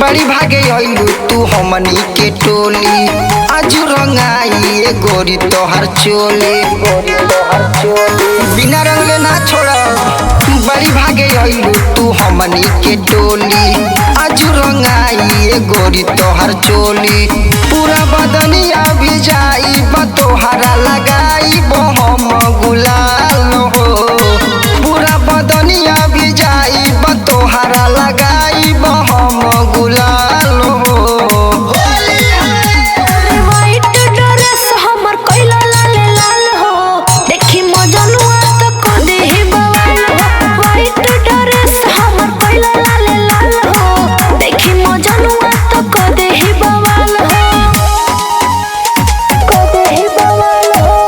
बड़ी भागे आइलू तू हमनी के टोली आजू रंगाई गोरी तोहर चोली बिना रंगले ना छोड़। बड़ी भागे आइलू तू हमनी के टोली आजू रंगाई गोरी तोहर चोली पूरा बदनिया भी जाई तोहरा लगाई हम गुलाल हो पूरा बदनिया भी जाई तोहरा लगाई हम गुलाल हो। व्हाइट ड्रेस हमर कइला लाल लाल हो देखी मजनुआ त को देहि बवाल हो। व्हाइट ड्रेस हमर कइला लाल लाल हो देखी मजनुआ त को देहि बवाल हो को देहि बवाल हो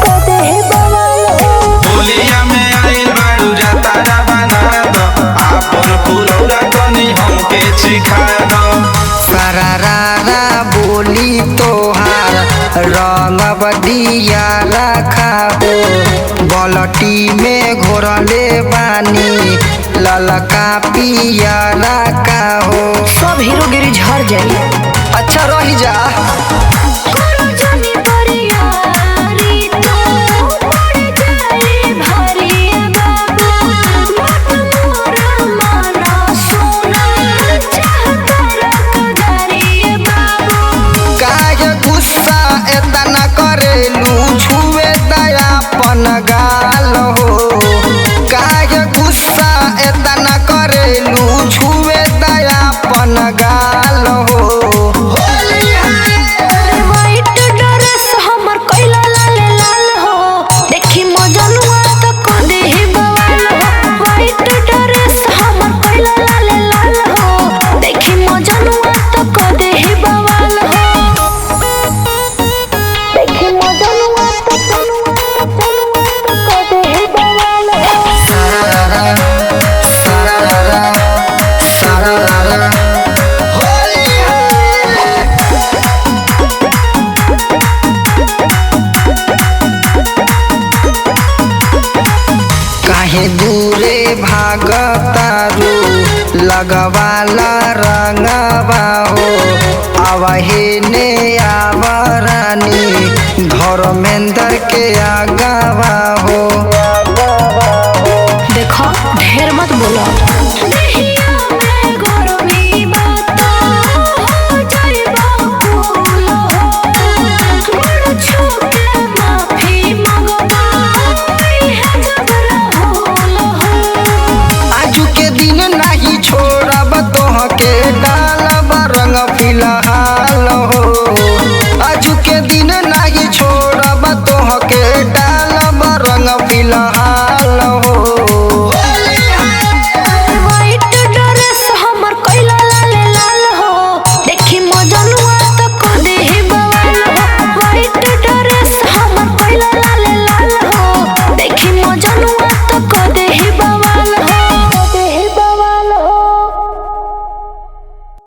को देहि बवाल हो। बोलिया में आइल बारू जातारा बना दो आपन पुरौरा तनी हमके सिखा दो। सरारा बोली तोहार रंग बदिया रखा हो बलटी में घोरले बानी ललका पिया रखा हो सब हीरोगिरी झड़ जाई। अच्छा रही जा। करो जानी परियारी तो पड़ जाई भारी बाबू मत मोरा माना सोना चाहता रखदारी बाबू। काहे गुस्सा एतना करेलू छुए दया अपन गाल हो काहे गुस्सा एतना करेलू छुए दया अपन गाल हो। व्हाइट ड्रेस हमर कइला लाल लाल हो देखी मजनुआ त को देहि बवाल हो। व्हाइट ड्रेस हमर कइला लाल लाल हो देखी मजनुआ त को देहि बवाल हो देखी मजनुआ त को देहि बवाल हो। सरारा काहे दूरे भागतारू लगवाला रंगवा हो आवहे ने आवरानी धर्मेंद्र के आगवा हो।